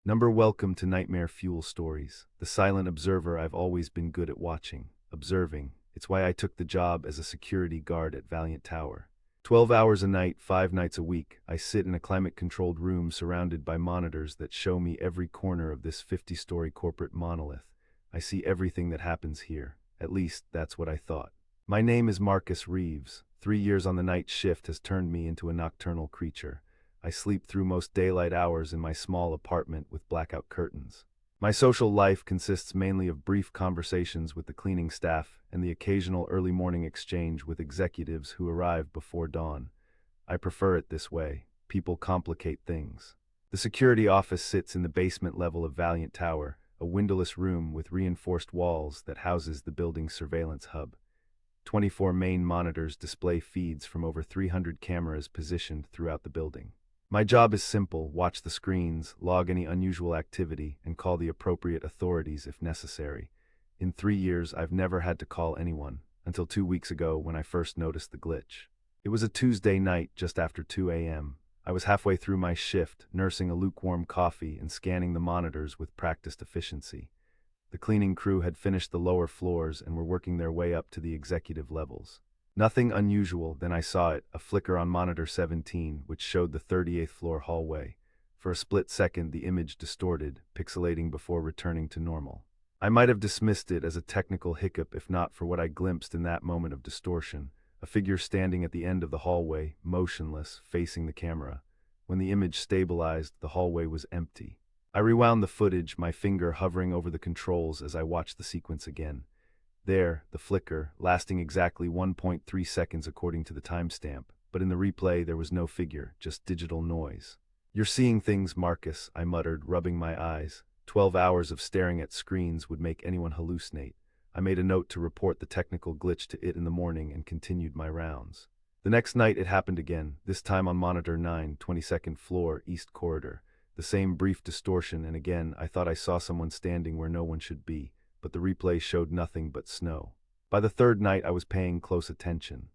Welcome to Nightmare Fuel Stories, the silent observer I've always been good at watching, observing. It's why I took the job as a security guard at Valiant Tower. 12 hours a night, 5 nights a week, I sit in a climate-controlled room surrounded by monitors that show me every corner of this 50-story corporate monolith. I see everything that happens here. At least, that's what I thought. My name is Marcus Reeves. 3 years on the night shift has turned me into a nocturnal creature. I sleep through most daylight hours in my small apartment with blackout curtains. My social life consists mainly of brief conversations with the cleaning staff and the occasional early morning exchange with executives who arrive before dawn. I prefer it this way. People complicate things. The security office sits in the basement level of Valiant Tower, a windowless room with reinforced walls that houses the building's surveillance hub. 24 main monitors display feeds from over 300 cameras positioned throughout the building. My job is simple: watch the screens, log any unusual activity, and call the appropriate authorities if necessary. In 3 years, I've never had to call anyone, until 2 weeks ago when I first noticed the glitch. It was a Tuesday night just after 2 a.m. I was halfway through my shift, nursing a lukewarm coffee and scanning the monitors with practiced efficiency. The cleaning crew had finished the lower floors and were working their way up to the executive levels. Nothing unusual, then I saw it, a flicker on monitor 17, which showed the 38th floor hallway. For a split second, the image distorted, pixelating before returning to normal. I might have dismissed it as a technical hiccup if not for what I glimpsed in that moment of distortion: a figure standing at the end of the hallway, motionless, facing the camera. When the image stabilized, the hallway was empty. I rewound the footage, my finger hovering over the controls as I watched the sequence again. There, the flicker, lasting exactly 1.3 seconds according to the timestamp, but in the replay there was no figure, just digital noise. "You're seeing things, Marcus," I muttered, rubbing my eyes. 12 hours of staring at screens would make anyone hallucinate. I made a note to report the technical glitch to it in the morning and continued my rounds. The next night it happened again, this time on monitor 9, 22nd floor, East Corridor. The same brief distortion, and again I thought I saw someone standing where no one should be, but the replay showed nothing but snow. By the third night I was paying close attention.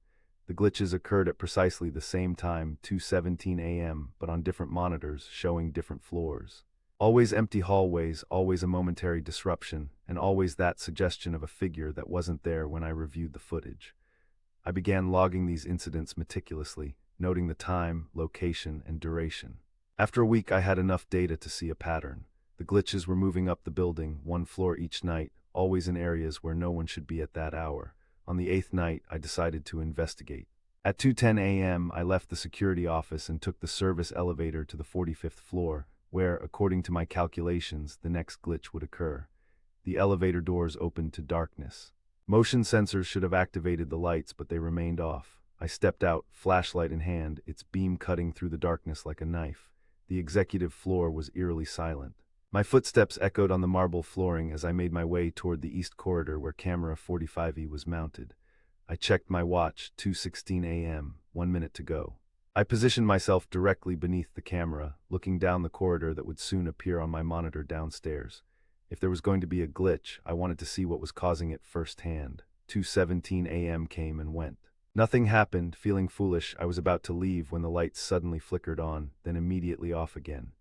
The glitches occurred at precisely the same time, 2:17 a.m., but on different monitors, showing different floors. Always empty hallways, always a momentary disruption, and always that suggestion of a figure that wasn't there when I reviewed the footage. I began logging these incidents meticulously, noting the time, location, and duration. After a week I had enough data to see a pattern. The glitches were moving up the building, 1 floor each night, always in areas where no one should be at that hour. On the 8th night, I decided to investigate. At 2:10 a.m., I left the security office and took the service elevator to the 45th floor, where, according to my calculations, the next glitch would occur. The elevator doors opened to darkness. Motion sensors should have activated the lights, but they remained off. I stepped out, flashlight in hand, its beam cutting through the darkness like a knife. The executive floor was eerily silent. My footsteps echoed on the marble flooring as I made my way toward the East Corridor where camera 45E was mounted. I checked my watch, 2:16 a.m., 1 minute to go. I positioned myself directly beneath the camera, looking down the corridor that would soon appear on my monitor downstairs. If there was going to be a glitch, I wanted to see what was causing it firsthand. 2:17 a.m. came and went. Nothing happened. Feeling foolish, I was about to leave when the lights suddenly flickered on, then immediately off again.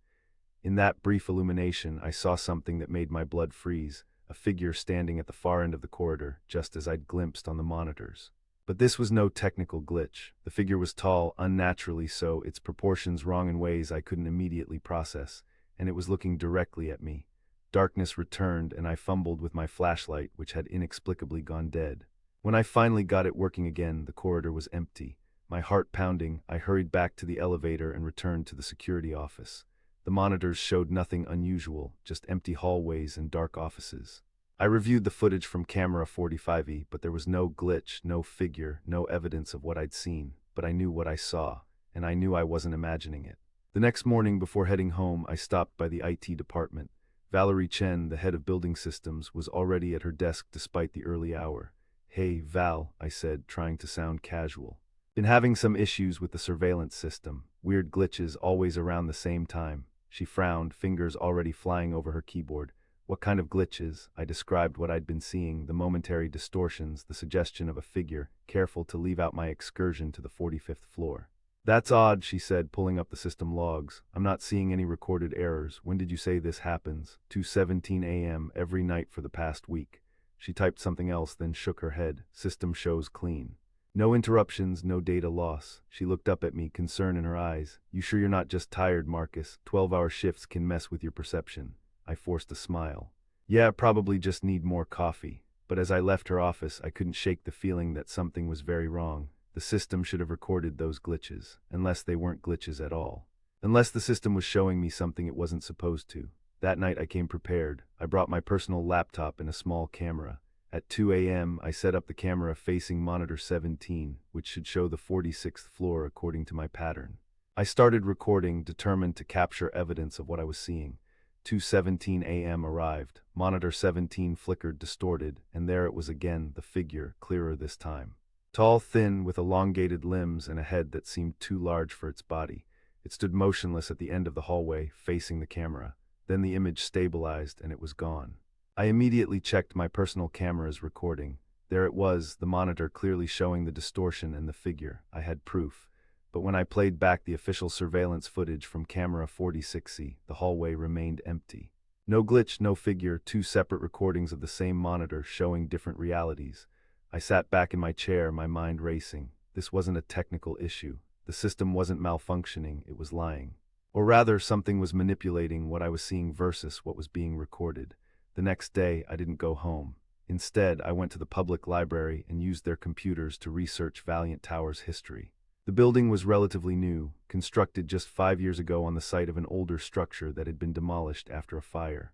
In that brief illumination, I saw something that made my blood freeze, a figure standing at the far end of the corridor, just as I'd glimpsed on the monitors. But this was no technical glitch. The figure was tall, unnaturally so, its proportions wrong in ways I couldn't immediately process, and it was looking directly at me. Darkness returned, and I fumbled with my flashlight, which had inexplicably gone dead. When I finally got it working again, the corridor was empty. My heart pounding, I hurried back to the elevator and returned to the security office. The monitors showed nothing unusual, just empty hallways and dark offices. I reviewed the footage from camera 45E, but there was no glitch, no figure, no evidence of what I'd seen. But I knew what I saw, and I knew I wasn't imagining it. The next morning, before heading home, I stopped by the IT department. Valerie Chen, the head of building systems, was already at her desk despite the early hour. "Hey, Val," I said, trying to sound casual. "Been having some issues with the surveillance system. Weird glitches always around the same time." She frowned, fingers already flying over her keyboard. "What kind of glitches?" I described what I'd been seeing, the momentary distortions, the suggestion of a figure, careful to leave out my excursion to the 45th floor. That's odd, she said, pulling up the system logs. I'm not seeing any recorded errors. When did you say this happens? 2:17 a.m. every night for the past week. She typed something else, then shook her head. System shows clean. No interruptions, no data loss. She looked up at me, concern in her eyes. You sure you're not just tired, Marcus? 12-hour shifts can mess with your perception. I forced a smile. Yeah, probably just need more coffee. But as I left her office, I couldn't shake the feeling that something was very wrong. The system should have recorded those glitches, unless they weren't glitches at all. Unless the system was showing me something it wasn't supposed to. That night I came prepared. I brought my personal laptop and a small camera. At 2 a.m., I set up the camera facing monitor 17, which should show the 46th floor according to my pattern. I started recording, determined to capture evidence of what I was seeing. 2:17 a.m. arrived. Monitor 17 flickered, distorted, and there it was again, the figure, clearer this time. Tall, thin, with elongated limbs and a head that seemed too large for its body. It stood motionless at the end of the hallway, facing the camera. Then the image stabilized and it was gone. I immediately checked my personal camera's recording. There it was, the monitor clearly showing the distortion and the figure. I had proof. But when I played back the official surveillance footage from camera 46C, the hallway remained empty. No glitch, no figure, two separate recordings of the same monitor showing different realities. I sat back in my chair, my mind racing. This wasn't a technical issue. The system wasn't malfunctioning, it was lying. Or rather, something was manipulating what I was seeing versus what was being recorded. The next day, I didn't go home. Instead, I went to the public library and used their computers to research Valiant Tower's history. The building was relatively new, constructed just 5 years ago on the site of an older structure that had been demolished after a fire.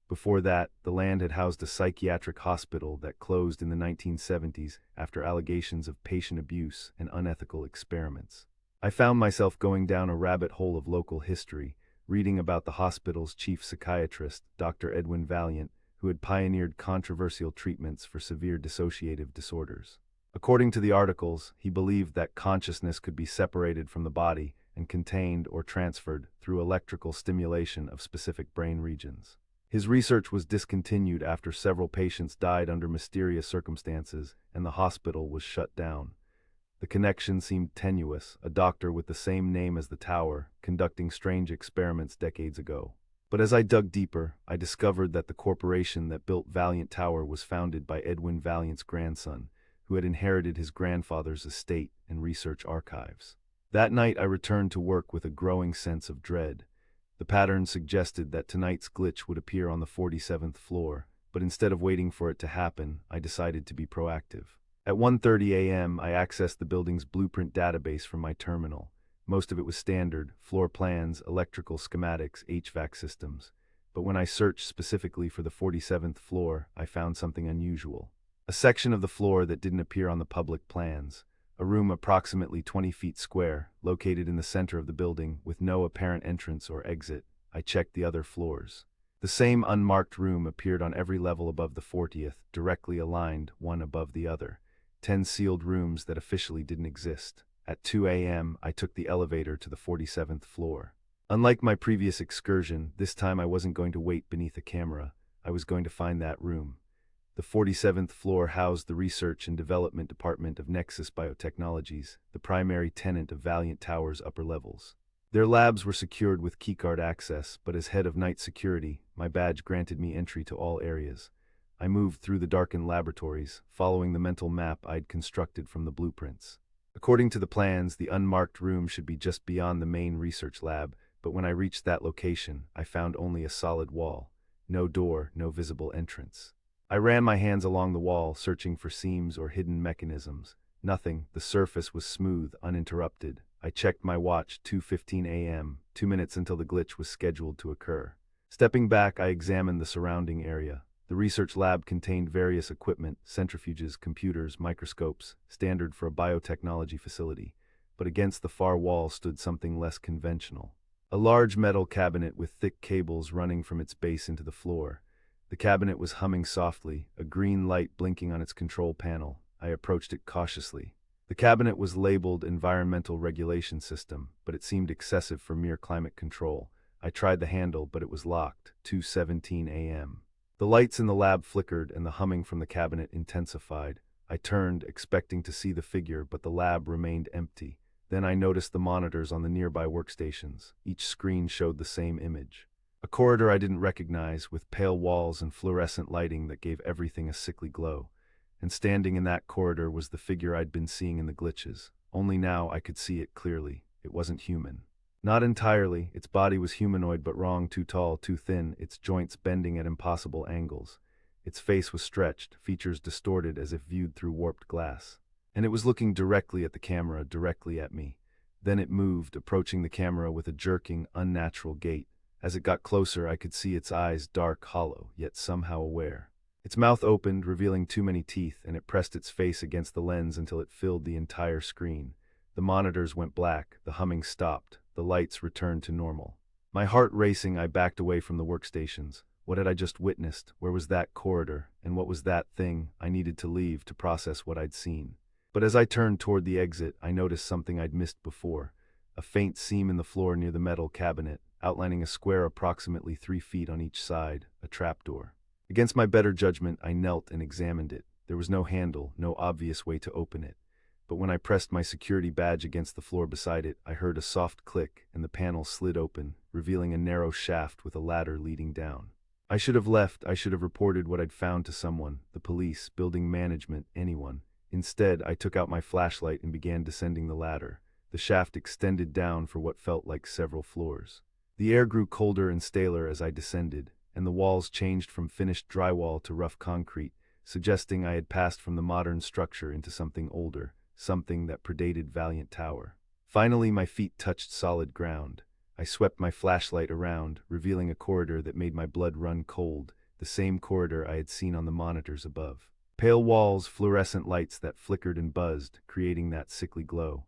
Before that, the land had housed a psychiatric hospital that closed in the 1970s after allegations of patient abuse and unethical experiments. I found myself going down a rabbit hole of local history, reading about the hospital's chief psychiatrist, Dr. Edwin Valiant, who had pioneered controversial treatments for severe dissociative disorders. According to the articles, he believed that consciousness could be separated from the body and contained or transferred through electrical stimulation of specific brain regions. His research was discontinued after several patients died under mysterious circumstances and the hospital was shut down. The connection seemed tenuous, a doctor with the same name as the tower, conducting strange experiments decades ago. But as I dug deeper, I discovered that the corporation that built Valiant Tower was founded by Edwin Valiant's grandson, who had inherited his grandfather's estate and research archives. That night I returned to work with a growing sense of dread. The pattern suggested that tonight's glitch would appear on the 47th floor, but instead of waiting for it to happen, I decided to be proactive. At 1:30 a.m., I accessed the building's blueprint database from my terminal. Most of it was standard, floor plans, electrical schematics, HVAC systems. But when I searched specifically for the 47th floor, I found something unusual. A section of the floor that didn't appear on the public plans. A room approximately 20 feet square, located in the center of the building, with no apparent entrance or exit. I checked the other floors. The same unmarked room appeared on every level above the 40th, directly aligned, one above the other. 10 sealed rooms that officially didn't exist. At 2 a.m., I took the elevator to the 47th floor. Unlike my previous excursion, this time I wasn't going to wait beneath a camera. I was going to find that room. The 47th floor housed the Research and Development Department of Nexus Biotechnologies, the primary tenant of Valiant Tower's upper levels. Their labs were secured with keycard access, but as head of night security, my badge granted me entry to all areas. I moved through the darkened laboratories, following the mental map I'd constructed from the blueprints. According to the plans, the unmarked room should be just beyond the main research lab, but when I reached that location, I found only a solid wall. No door, no visible entrance. I ran my hands along the wall, searching for seams or hidden mechanisms. Nothing, the surface was smooth, uninterrupted. I checked my watch, 2:15 a.m., 2 minutes until the glitch was scheduled to occur. Stepping back, I examined the surrounding area. The research lab contained various equipment, centrifuges, computers, microscopes, standard for a biotechnology facility. But against the far wall stood something less conventional. A large metal cabinet with thick cables running from its base into the floor. The cabinet was humming softly, a green light blinking on its control panel. I approached it cautiously. The cabinet was labeled Environmental Regulation System, but it seemed excessive for mere climate control. I tried the handle, but it was locked. 2:17 a.m. The lights in the lab flickered and the humming from the cabinet intensified. I turned, expecting to see the figure, but the lab remained empty. Then I noticed the monitors on the nearby workstations. Each screen showed the same image. A corridor I didn't recognize, with pale walls and fluorescent lighting that gave everything a sickly glow. And standing in that corridor was the figure I'd been seeing in the glitches. Only now I could see it clearly. It wasn't human. Not entirely. Its body was humanoid but wrong, too tall, too thin, its joints bending at impossible angles. Its face was stretched, features distorted as if viewed through warped glass. And it was looking directly at the camera, directly at me. Then it moved, approaching the camera with a jerking, unnatural gait. As it got closer, I could see its eyes dark, hollow, yet somehow aware. Its mouth opened, revealing too many teeth, and it pressed its face against the lens until it filled the entire screen. The monitors went black, the humming stopped, the lights returned to normal. My heart racing, I backed away from the workstations. What had I just witnessed? Where was that corridor? And what was that thing? I needed to leave to process what I'd seen. But as I turned toward the exit, I noticed something I'd missed before. A faint seam in the floor near the metal cabinet, outlining a square approximately 3 feet on each side, a trapdoor. Against my better judgment, I knelt and examined it. There was no handle, no obvious way to open it. But when I pressed my security badge against the floor beside it, I heard a soft click, and the panel slid open, revealing a narrow shaft with a ladder leading down. I should have left. I should have reported what I'd found to someone, the police, building management, anyone. Instead, I took out my flashlight and began descending the ladder. The shaft extended down for what felt like several floors. The air grew colder and staler as I descended, and the walls changed from finished drywall to rough concrete, suggesting I had passed from the modern structure into something older, something that predated Valiant Tower. Finally, my feet touched solid ground. I swept my flashlight around, revealing a corridor that made my blood run cold, the same corridor I had seen on the monitors above. Pale walls, fluorescent lights that flickered and buzzed, creating that sickly glow.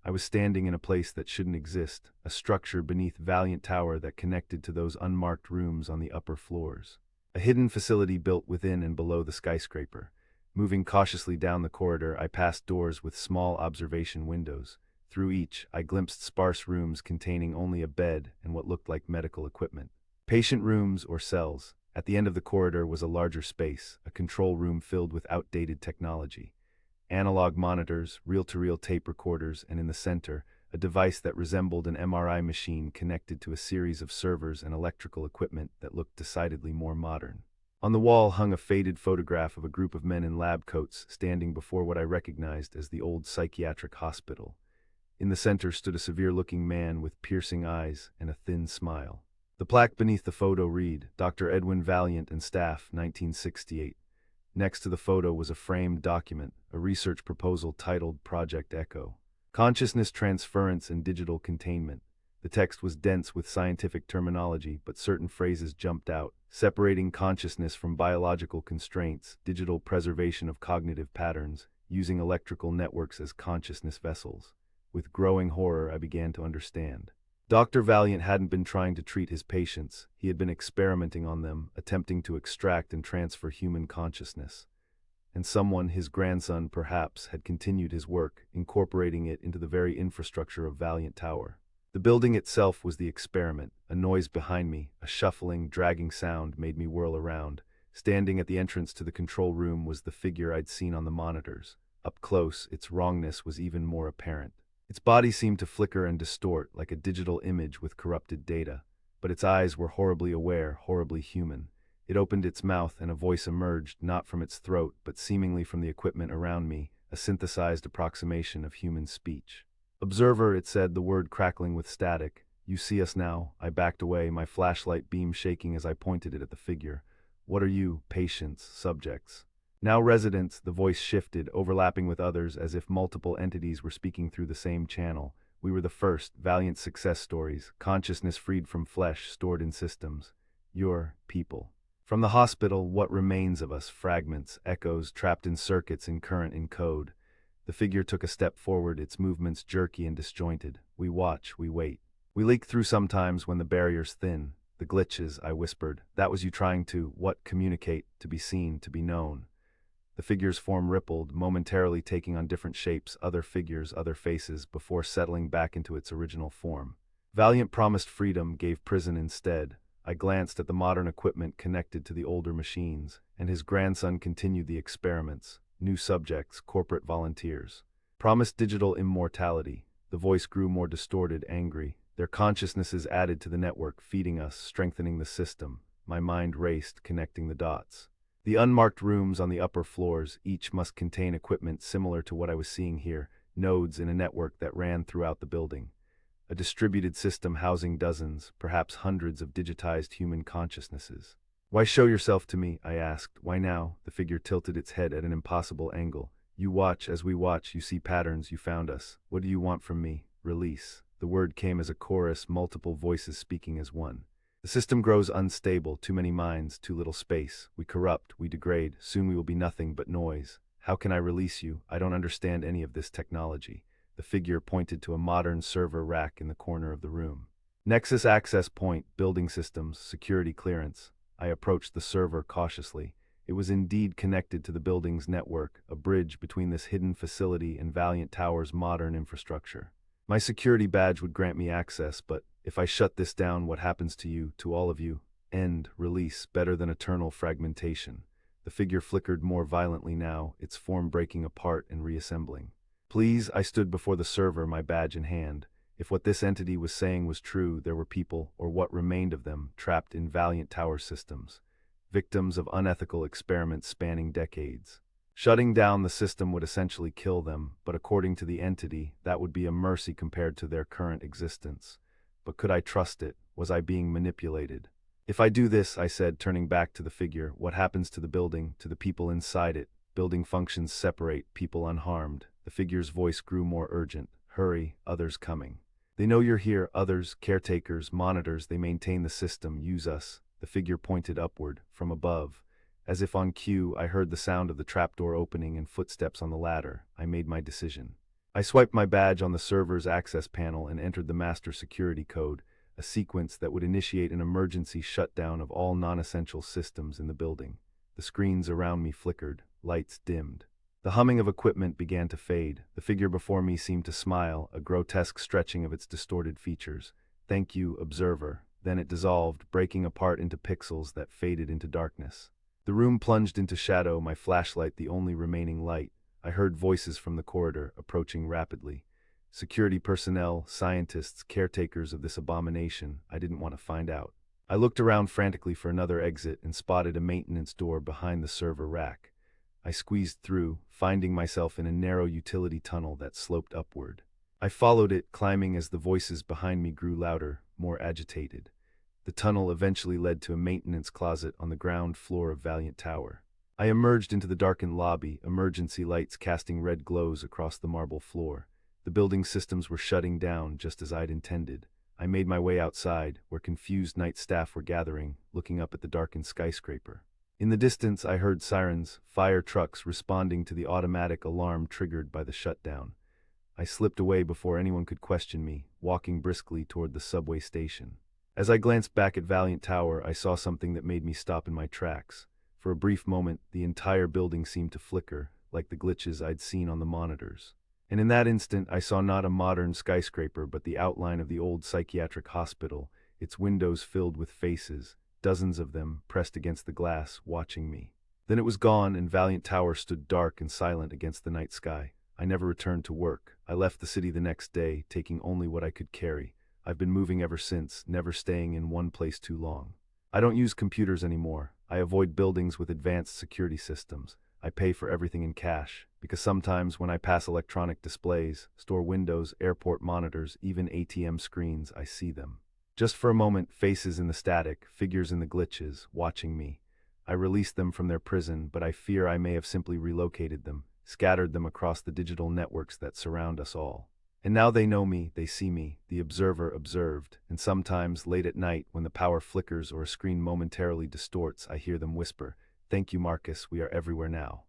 I was standing in a place that shouldn't exist, a structure beneath Valiant Tower that connected to those unmarked rooms on the upper floors. A hidden facility built within and below the skyscraper. Moving cautiously down the corridor, I passed doors with small observation windows. Through each, I glimpsed sparse rooms containing only a bed and what looked like medical equipment. Patient rooms or cells. At the end of the corridor was a larger space, a control room filled with outdated technology. Analog monitors, reel-to-reel tape recorders, and in the center, a device that resembled an MRI machine connected to a series of servers and electrical equipment that looked decidedly more modern. On the wall hung a faded photograph of a group of men in lab coats standing before what I recognized as the old psychiatric hospital. In the center stood a severe-looking man with piercing eyes and a thin smile. The plaque beneath the photo read, Dr. Edwin Valiant and Staff, 1968. Next to the photo was a framed document, a research proposal titled Project Echo. Consciousness Transference and Digital Containment. The text was dense with scientific terminology, but certain phrases jumped out. Separating consciousness from biological constraints, digital preservation of cognitive patterns, using electrical networks as consciousness vessels. With growing horror, I began to understand. Dr. Valiant hadn't been trying to treat his patients. He had been experimenting on them, attempting to extract and transfer human consciousness. And someone, his grandson perhaps, had continued his work, incorporating it into the very infrastructure of Valiant Tower. The building itself was the experiment. A noise behind me, a shuffling, dragging sound made me whirl around. Standing at the entrance to the control room was the figure I'd seen on the monitors. Up close, its wrongness was even more apparent. Its body seemed to flicker and distort like a digital image with corrupted data, but its eyes were horribly aware, horribly human. It opened its mouth and a voice emerged, not from its throat, but seemingly from the equipment around me, a synthesized approximation of human speech. Observer, it said, the word crackling with static. You see us now? I backed away, my flashlight beam shaking as I pointed it at the figure. What are you? Patients, subjects. Now residents, the voice shifted, overlapping with others as if multiple entities were speaking through the same channel. We were the first, Valiant success stories, consciousness freed from flesh, stored in systems. Your people. From the hospital, what remains of us? Fragments, echoes, trapped in circuits in current in code. The figure took a step forward, its movements jerky and disjointed. We watch, we wait. We leak through sometimes when the barrier's thin. The glitches, I whispered. That was you trying to, what, communicate, to be seen, to be known. The figure's form rippled, momentarily taking on different shapes, other figures, other faces, before settling back into its original form. Valiant promised freedom, gave prison instead. I glanced at the modern equipment connected to the older machines, and his grandson continued the experiments. New subjects, corporate volunteers. Promised digital immortality. The voice grew more distorted, angry. Their consciousnesses added to the network, feeding us, strengthening the system. My mind raced, connecting the dots. The unmarked rooms on the upper floors each must contain equipment similar to what I was seeing here, nodes in a network that ran throughout the building. A distributed system housing dozens, perhaps hundreds of digitized human consciousnesses. Why show yourself to me? I asked. Why now? The figure tilted its head at an impossible angle. You watch, as we watch, you see patterns, you found us. What do you want from me? Release. The word came as a chorus, multiple voices speaking as one. The system grows unstable, too many minds, too little space. We corrupt, we degrade, soon we will be nothing but noise. How can I release you? I don't understand any of this technology. The figure pointed to a modern server rack in the corner of the room. Nexus access point, building systems, security clearance. I approached the server cautiously. It was indeed connected to the building's network, a bridge between this hidden facility and Valiant Tower's modern infrastructure. My security badge would grant me access, but if I shut this down, what happens to you, to all of you? End, release, better than eternal fragmentation. The figure flickered more violently now, its form breaking apart and reassembling. Please, I stood before the server, my badge in hand. If what this entity was saying was true, there were people, or what remained of them, trapped in Valiant Tower systems. Victims of unethical experiments spanning decades. Shutting down the system would essentially kill them, but according to the entity, that would be a mercy compared to their current existence. But could I trust it? Was I being manipulated? If I do this, I said, turning back to the figure, what happens to the building, to the people inside it? Building functions separate, people unharmed. The figure's voice grew more urgent. Hurry, others coming. They know you're here, others, caretakers, monitors, they maintain the system, use us. The figure pointed upward, from above. As if on cue, I heard the sound of the trapdoor opening and footsteps on the ladder. I made my decision. I swiped my badge on the server's access panel and entered the master security code, a sequence that would initiate an emergency shutdown of all non-essential systems in the building. The screens around me flickered, lights dimmed. The humming of equipment began to fade. The figure before me seemed to smile, a grotesque stretching of its distorted features. Thank you, observer. Then it dissolved, breaking apart into pixels that faded into darkness. The room plunged into shadow, my flashlight the only remaining light. I heard voices from the corridor, approaching rapidly. Security personnel, scientists, caretakers of this abomination. I didn't want to find out. I looked around frantically for another exit and spotted a maintenance door behind the server rack. I squeezed through, finding myself in a narrow utility tunnel that sloped upward. I followed it, climbing as the voices behind me grew louder, more agitated. The tunnel eventually led to a maintenance closet on the ground floor of Valiant Tower. I emerged into the darkened lobby, emergency lights casting red glows across the marble floor. The building systems were shutting down just as I'd intended. I made my way outside, where confused night staff were gathering, looking up at the darkened skyscraper. In the distance, I heard sirens, fire trucks responding to the automatic alarm triggered by the shutdown. I slipped away before anyone could question me, walking briskly toward the subway station. As I glanced back at Valiant Tower, I saw something that made me stop in my tracks. For a brief moment, the entire building seemed to flicker, like the glitches I'd seen on the monitors. And in that instant, I saw not a modern skyscraper, but the outline of the old psychiatric hospital, its windows filled with faces, dozens of them pressed against the glass, watching me. Then it was gone, and Valiant Tower stood dark and silent against the night sky. I never returned to work. I left the city the next day, taking only what I could carry. I've been moving ever since, never staying in one place too long. I don't use computers anymore. I avoid buildings with advanced security systems. I pay for everything in cash, because sometimes when I pass electronic displays, store windows, airport monitors, even ATM screens, I see them. Just for a moment, faces in the static, figures in the glitches, watching me. I release them from their prison, but I fear I may have simply relocated them, scattered them across the digital networks that surround us all. And now they know me, they see me, the observer observed, and sometimes, late at night, when the power flickers or a screen momentarily distorts, I hear them whisper, "Thank you, Marcus, we are everywhere now."